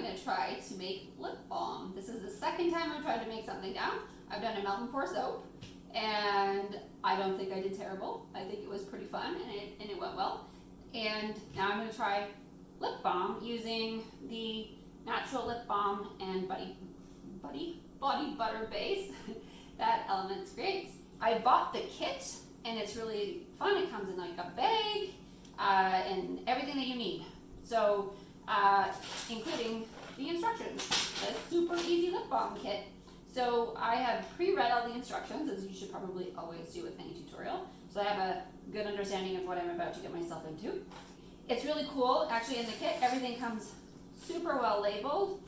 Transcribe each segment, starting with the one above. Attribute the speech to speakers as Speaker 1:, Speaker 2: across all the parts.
Speaker 1: going to try to make lip balm. This is the second time I've tried to make something now. I've done a melt and pour soap, and I don't think I did terrible. I think it was pretty fun, and it went well. And now I'm going to try lip balm using the natural lip balm and body butter base that Elements creates. I bought the kit, and it's really fun. It comes in like a bag and everything that you need. So, including the instructions, a super easy lip balm kit. So I have pre-read all the instructions, as you should probably always do with any tutorial. So I have a good understanding of what I'm about to get myself into. It's really cool. Actually, in the kit, everything comes super well labeled.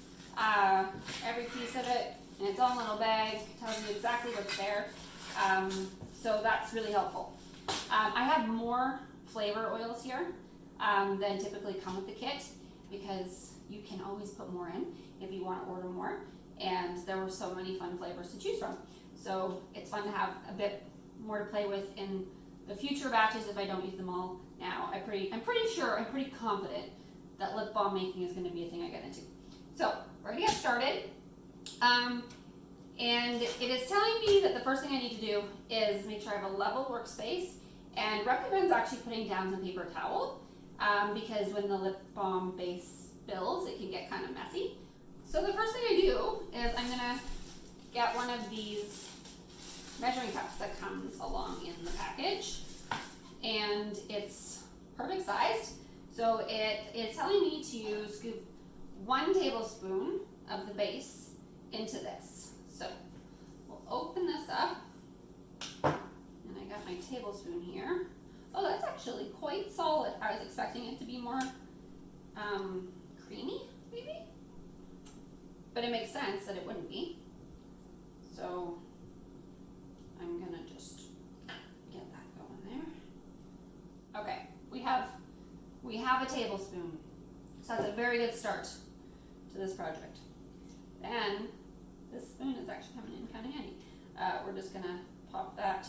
Speaker 1: Every piece of it, and it's all in a little bag, tells you exactly what's there. So that's really helpful. I have more flavor oils here than typically come with the kit, because you can always put more in if you want to order more. And there were so many fun flavors to choose from. So it's fun to have a bit more to play with in the future batches if I don't use them all now. I'm pretty confident that lip balm making is going to be a thing I get into. So we're going to get started. And it is telling me that the first thing I need to do is make sure I have a level workspace, and recommends actually putting down some paper towel because when the lip balm base spills, it can get kind of messy. So the first thing I do is I'm going to get one of these measuring cups that comes along in the package, and it's perfect sized. So it is telling me to scoop 1 tablespoon of the base into this. So we'll open this up, and I got my tablespoon here. Oh, that's actually quite solid. I was expecting it to be more creamy, maybe? But it makes sense that it wouldn't be. So I'm gonna just get that going there. Okay, we have a tablespoon. So that's a very good start to this project. Then this spoon is actually coming in kind of handy. We're just gonna pop that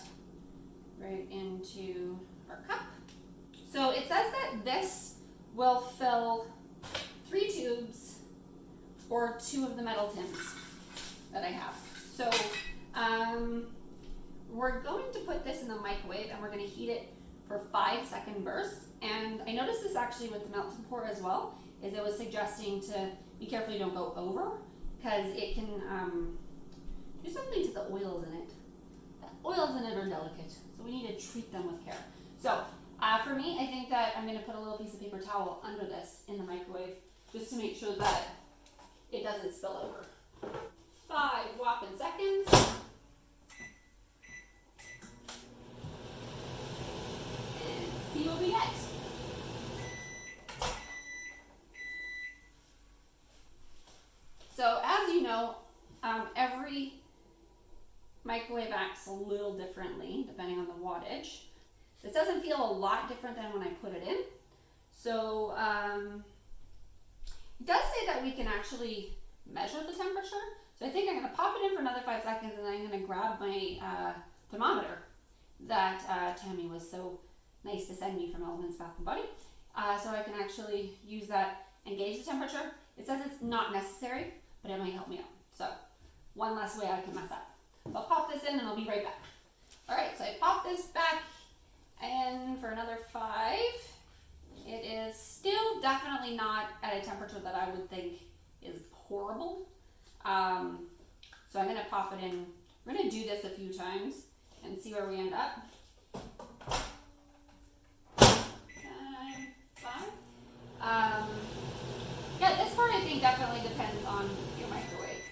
Speaker 1: right into our cup. So it says that this will fill 3 tubes or 2 of the metal tins that I have. So we're going to put this in the microwave, and we're going to heat it for 5-second bursts. And I noticed this actually with the melt and pour as well, is it was suggesting to be careful you don't go over, because it can do something to the oils in it. The oils in it are delicate, so we need to treat them with care. So for me, I think that I'm going to put a little piece of paper towel under this in the microwave, just to make sure that it doesn't spill over. 5 whopping seconds. And see what we get. So as you know, every microwave acts a little differently depending on the wattage. This doesn't feel a lot different than when I put it in. So it does say that we can actually measure the temperature. So I think I'm going to pop it in for another 5 seconds, and then I'm going to grab my thermometer that Tammy was so nice to send me from Elements Bath & Body. So I can actually use that and gauge the temperature. It says it's not necessary, but it might help me out. So one less way I can mess up. So I'll pop this in and I'll be right back. All right, so I pop this back in for another 5. It is still definitely not at a temperature that I would think is horrible. So I'm gonna pop it in. We're gonna do this a few times and see where we end up. 5. Yeah, this part I think definitely depends on your microwave.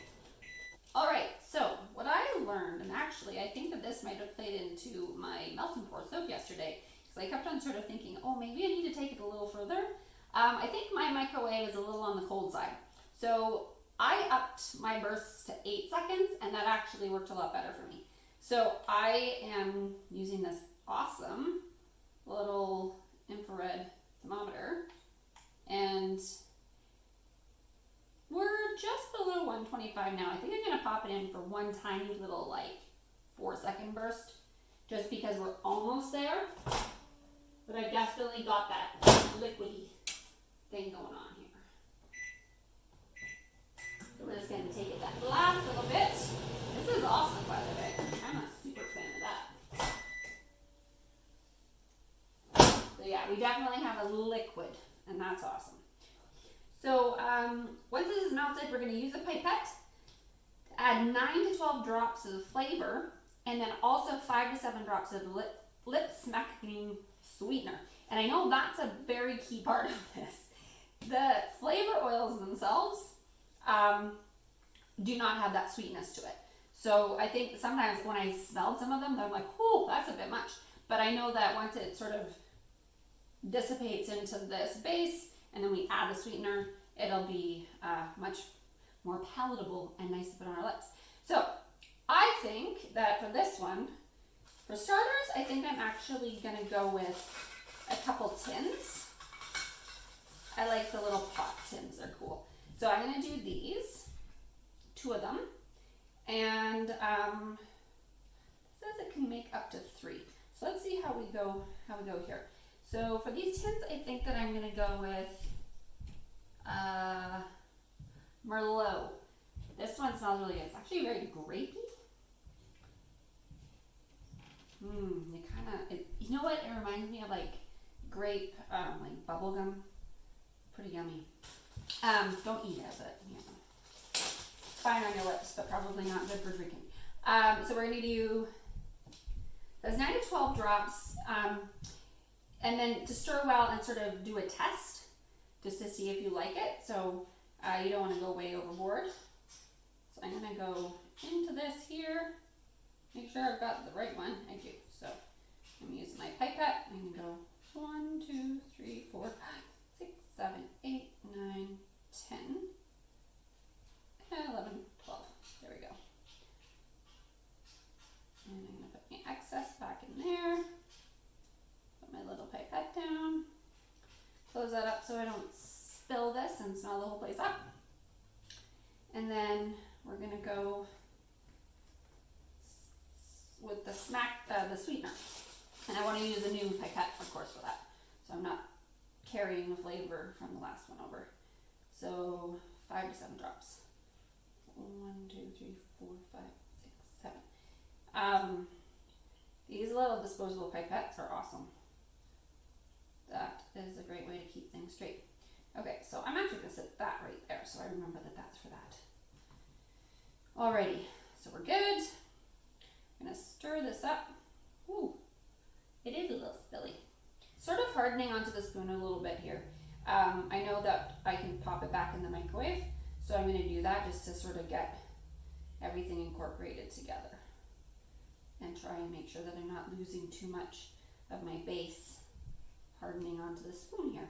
Speaker 1: All right, so what I learned, and actually I think that this might have played into my melt and pour soap yesterday, because I kept on sort of thinking, oh, maybe I need to take it a little further. I think my microwave is a little on the cold side. So I upped my bursts to 8 seconds, and that actually worked a lot better for me. So I am using this awesome little infrared thermometer, and we're just below 125 now. I think I'm gonna pop it in for one tiny little like 4-second burst, just because we're almost there. But I've definitely got that liquidy thing going on here. take it that last little bit. This is awesome, by the way. I'm a super fan of that. So yeah, we definitely have a liquid, and that's awesome. So once this is melted, we're going to use a pipette to add 9 to 12 drops of flavor, and then also 5 to 7 drops of lip smacking sweetener. And I know that's a very key part of this. The flavor oils themselves do not have that sweetness to it. So I think sometimes when I smelled some of them, I'm like, "Whew, that's a bit much." But I know that once it sort of dissipates into this base, and then we add the sweetener, it'll be much more palatable and nice to put on our lips. So I think that for this one, for starters, I think I'm actually gonna go with a couple tins. I like the little pot tins, they're cool. So I'm gonna do these, 2 of them, and it says it can make up to 3. So let's see how we go here. So for these tins, I think that I'm gonna go with Merlot. This one smells really good. It's actually very grapey. You know what? It reminds me of like grape, like bubble gum. Pretty yummy. Don't eat it, but you know, fine on your lips, but probably not good for drinking. So we're gonna do those 9 to 12 drops, and then to stir well and sort of do a test just to see if you like it. So you don't want to go way overboard. So I'm gonna go into this here. Make sure I've got the right one. I do. So I'm gonna use my pipette. I'm gonna go 1, 2, 3, 4, 5, 6, 7, 8, 9, 10, 11, 12. There we go. And I'm gonna put my excess back in there. Put my little pipette down. Close that up so I don't spill this and smell the whole place up. And then we're gonna go with the sweetener. And I want to use a new pipette, of course, for that. So I'm not carrying the flavor from the last one over. So 5 to 7 drops. 1, 2, 3, 4, 5, 6, 7. These little disposable pipettes are awesome. That is a great way to keep things straight. Okay, so I'm actually going to set that right there so I remember that that's for that. Alrighty, so we're good. I'm going to stir this up. Ooh, it is a little spilly. Sort of hardening onto the spoon a little bit here. I know that I can pop it back in the microwave, so I'm going to do that just to sort of get everything incorporated together and try and make sure that I'm not losing too much of my base hardening onto the spoon here.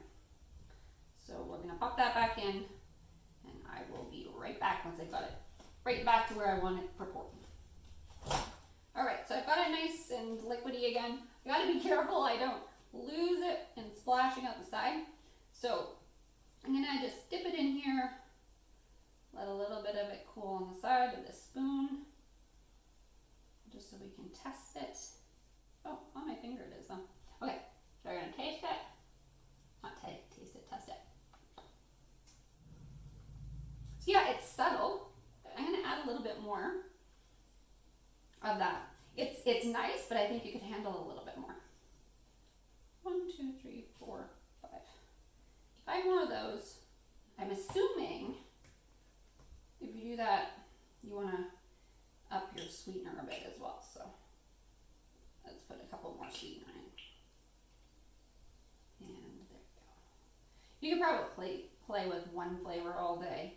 Speaker 1: So we're going to pop that back in, and I will be right back once I've got it right back to where I want it for pouring. Alright, so I've got it nice and liquidy again. I gotta be careful I don't lose it and splashing out the side. So I'm gonna just dip it in here, let a little bit of it cool on the side of the spoon, just so we can test it. Oh, on my finger it is though. Okay, so we're gonna taste it. Not taste it, test it. So yeah, it's subtle. I'm gonna add a little bit more of that. It's nice, but I think you could handle a little bit more. 1, 2, 3, 4, 5. 5 more of those. I'm assuming if you do that, you want to up your sweetener a bit as well. So let's put a couple more sweetener in. And there we go. You could probably play with one flavor all day.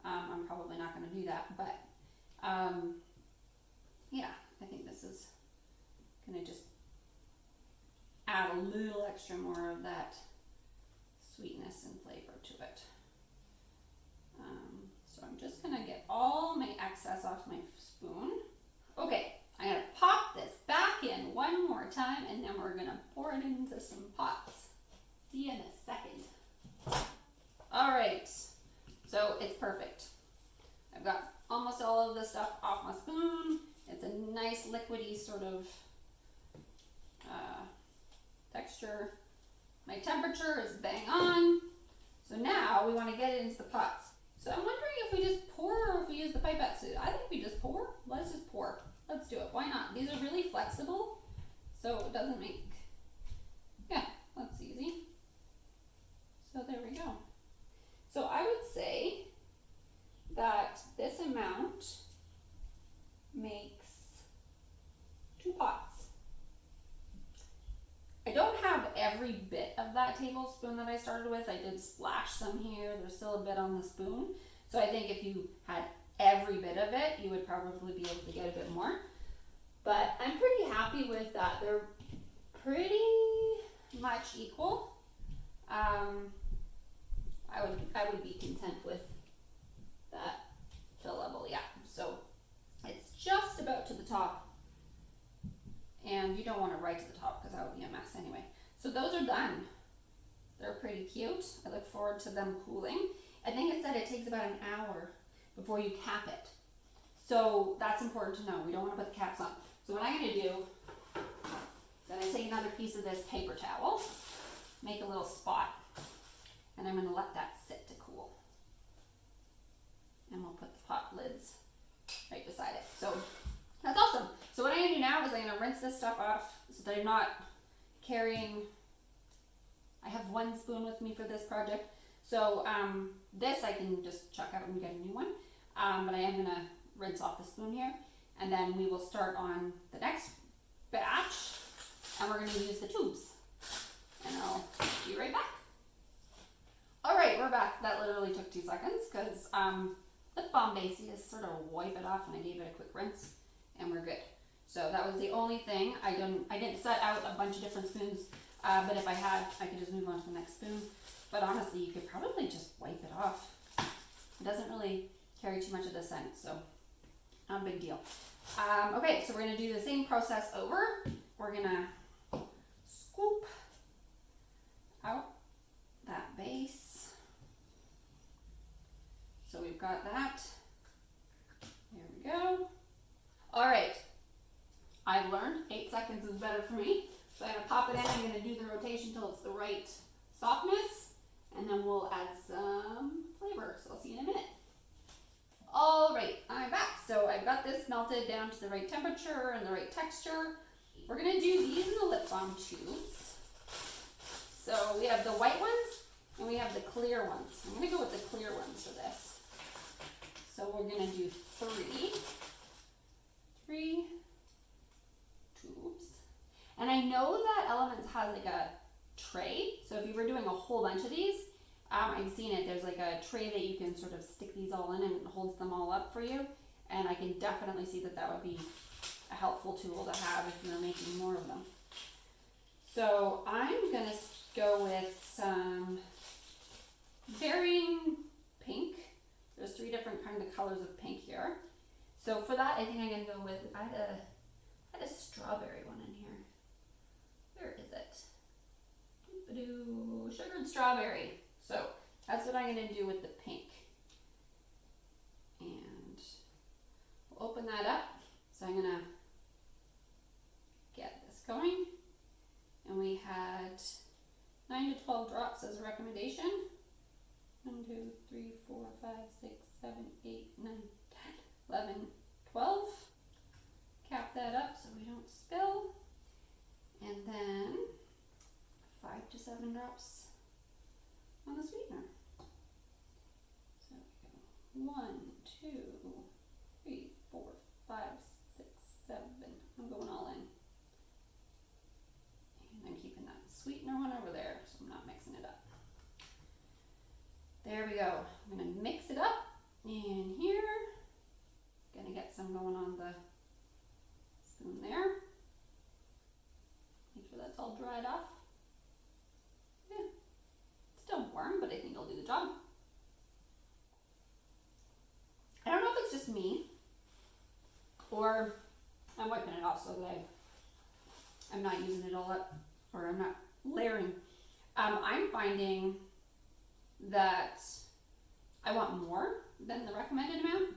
Speaker 1: I'm probably not going to do that, but yeah, I think this is going to just add a little extra more of that sweetness and flavor to it. So I'm just going to get all my excess off my spoon. Okay, I'm going to pop this back in one more time, and then we're going to pour it into some pots. See you in a second. All right, so it's perfect. I've got almost all of the stuff off my spoon. It's a nice liquidy sort of texture. My temperature is bang on. So now we want to get it into the pots. So I'm wondering if we just pour or if we use the pipette suit? I think we just pour. Let's just pour. Let's do it. Why not? These are really flexible, so it doesn't make, yeah, that's easy. So there we go. So I would say that this amount makes 2 pots. I don't have every bit of that tablespoon that I started with. I did splash some here. There's still a bit on the spoon. So I think if you had every bit of it, you would probably be able to get a bit more. But I'm pretty happy with that. They're pretty much equal. I would be content with that fill level, yeah. So it's just about to the top, and you don't want it right to the top because that would be a mess anyway. So those are done. They're pretty cute. I look forward to them cooling. I think it said it takes about an hour before you cap it. So that's important to know. We don't want to put the caps on. So what I'm going to do is I'm going to take another piece of this paper towel, make a little spot, and I'm going to let that sit to cool. And we'll put the pot lids right beside it. So that's awesome. So what I'm going to do now is I'm going to rinse this stuff off so that I'm not carrying, I have 1 spoon with me for this project. So this I can just chuck out and get a new one. But I am going to rinse off the spoon here. And then we will start on the next batch. And we're going to use the tubes. And I'll be right back. Alright, we're back. That literally took 2 seconds because Lip Balm base, you just sort of wipe it off, and I gave it a quick rinse, and we're good. So that was the only thing. I didn't set out a bunch of different spoons, but if I had, I could just move on to the next spoon. But honestly, you could probably just wipe it off. It doesn't really carry too much of the scent, so not a big deal. Okay, so we're going to do the same process over. We're going to scoop out that base. So we've got that. There we go. All right. I've learned 8 seconds is better for me. So I'm going to pop it in. I'm going to do the rotation till it's the right softness. And then we'll add some flavor. So I'll see you in a minute. All right, I'm back. So I've got this melted down to the right temperature and the right texture. We're going to do these in the lip balm tubes. So we have the white ones and we have the clear ones. I'm going to go with the clear ones for this. So we're going to do 3 tubes. And I know that Elements has like a tray. So if you were doing a whole bunch of these, I've seen it. There's like a tray that you can sort of stick these all in and it holds them all up for you. And I can definitely see that that would be a helpful tool to have if you're making more of them. So I'm going to go with some varying pink. There's 3 different kinds of colors of pink here. So for that, I think I'm going to go with, I had a strawberry one in here. Where is it? Sugared strawberry. So that's what I'm going to do with the pink. And we'll open that up. So I'm going to get this going. And we had 9 to 12 drops as a recommendation. 1, 2, 3, 4, 5, 6, 7, 8, 9, 10, 11, 12. Cap that up so we don't spill. And then 5 to 7 drops on the sweetener. So we go 1, 2, 3, 4, 5, 6, 7. I'm going all in. And I'm keeping that sweetener one over there so I'm not mixing it up. There we go. I'm going to mix it up in here. Going to get some going on the spoon there. Make sure that's all dried off. Yeah. It's still warm, but I think it'll do the job. I don't know if it's just me or I'm wiping it off so that I'm not using it all up or I'm not layering. I'm finding that I want more than the recommended amount.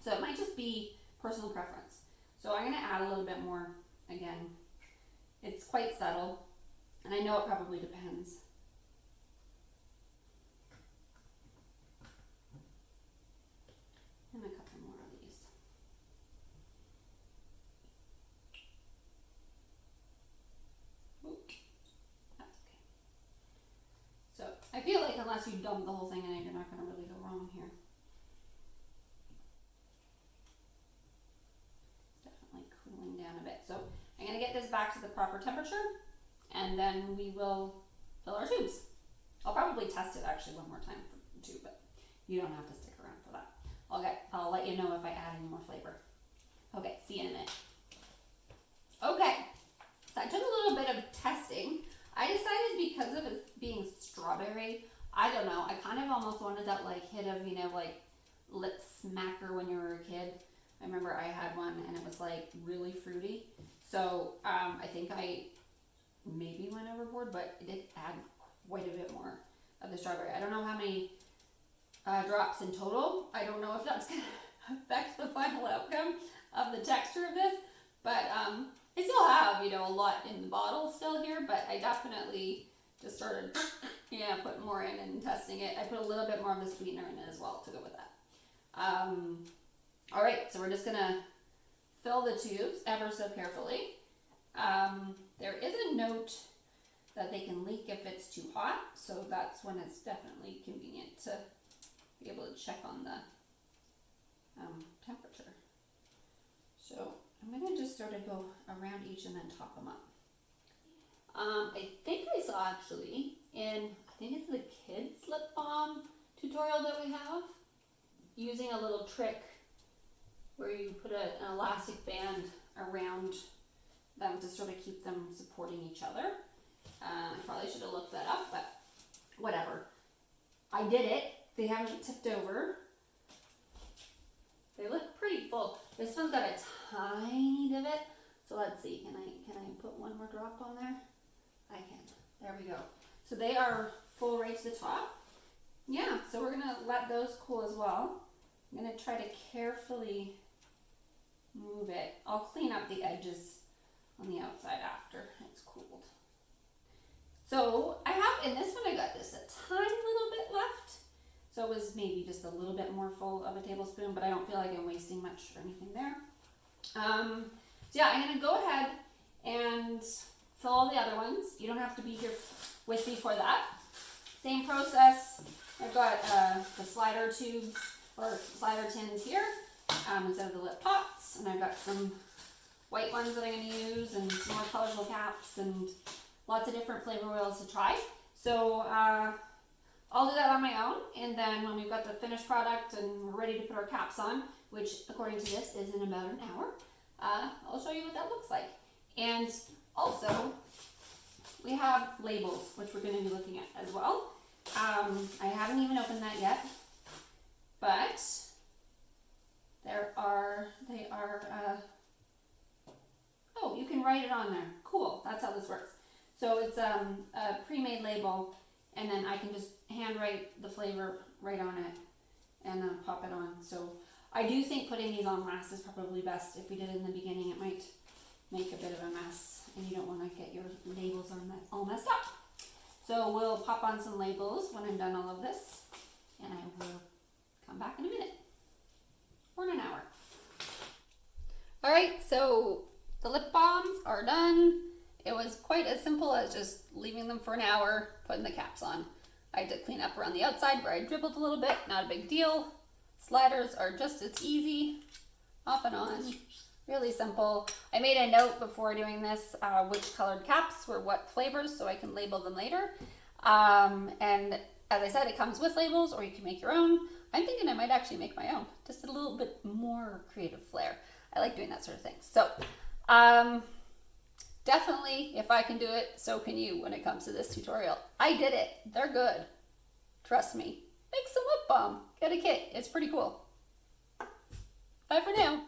Speaker 1: So it might just be personal preference. So I'm going to add a little bit more. Again, it's quite subtle and I know it probably depends. unless you dump the whole thing in it, you're not going to really go wrong here. Definitely cooling down a bit. So I'm going to get this back to the proper temperature, and then we will fill our tubes. I'll probably test it actually one more time too, but you don't have to stick around for that. Okay, I'll let you know if I add any more flavor. Okay, see you in a minute. Okay, so I took a little bit of testing. I decided because of it being strawberry, I don't know, I kind of almost wanted that like hit of, you know, like lip smacker when you were a kid. I remember I had one and it was like really fruity. So I think I maybe went overboard, but it did add quite a bit more of the strawberry. I don't know how many drops in total. I don't know if that's going to affect the final outcome of the texture of this, but I still have, you know, a lot in the bottle still here, but I definitely just started, yeah, putting more in and testing it. I put a little bit more of the sweetener in it as well to go with that. All right, so we're just gonna fill the tubes ever so carefully. There is a note that they can leak if it's too hot, so that's when it's definitely convenient to be able to check on the temperature. So I'm going to just sort of go around each and then top them up. I think I saw actually in, I think it's the kids lip balm tutorial that we have, using a little trick where you put an elastic band around them to sort of keep them supporting each other. I probably should have looked that up, but whatever. I did it. They haven't tipped over. They look pretty full. This one's got a tiny divot. So let's see, can I put one more drop on there? I can. There we go. So they are full right to the top. Yeah, so we're gonna let those cool as well. I'm gonna try to carefully move it. I'll clean up the edges on the outside after it's cooled. So I have, in this one I got this a tiny little bit left. So it was maybe just a little bit more full of a tablespoon, but I don't feel like I'm wasting much or anything there. So yeah, I'm gonna go ahead and fill all the other ones. You don't have to be here with me for that. Same process. I've got the slider tubes or slider tins here instead of the lip pops, and I've got some white ones that I'm going to use and some more colorful caps and lots of different flavor oils to try. So I'll do that on my own, and then when we've got the finished product and we're ready to put our caps on, which according to this is in about an hour, I'll show you what that looks like. And also we have labels, which we're going to be looking at as well. I haven't even opened that yet, but they are oh, you can write it on there. Cool, that's how this works. So it's a pre-made label, and then I can just handwrite the flavor right on it and pop it on. So I do think putting these on last is probably best. If we did it in the beginning, it might make a bit of a mess, and you don't want to get your labels all messed up. So we'll pop on some labels when I'm done all of this, and I will come back in a minute, or in an hour. All right, so the lip balms are done. It was quite as simple as just leaving them for an hour, putting the caps on. I had to clean up around the outside where I dribbled a little bit, not a big deal. Sliders are just as easy, off and on, really simple. I made a note before doing this, which colored caps were what flavors, so I can label them later. And as I said, it comes with labels, or you can make your own. I'm thinking I might actually make my own, just a little bit more creative flair. I like doing that sort of thing. So, definitely, if I can do it, so can you when it comes to this tutorial. I did it. They're good. Trust me. Make some lip balm. Get a kit. It's pretty cool. Bye for now.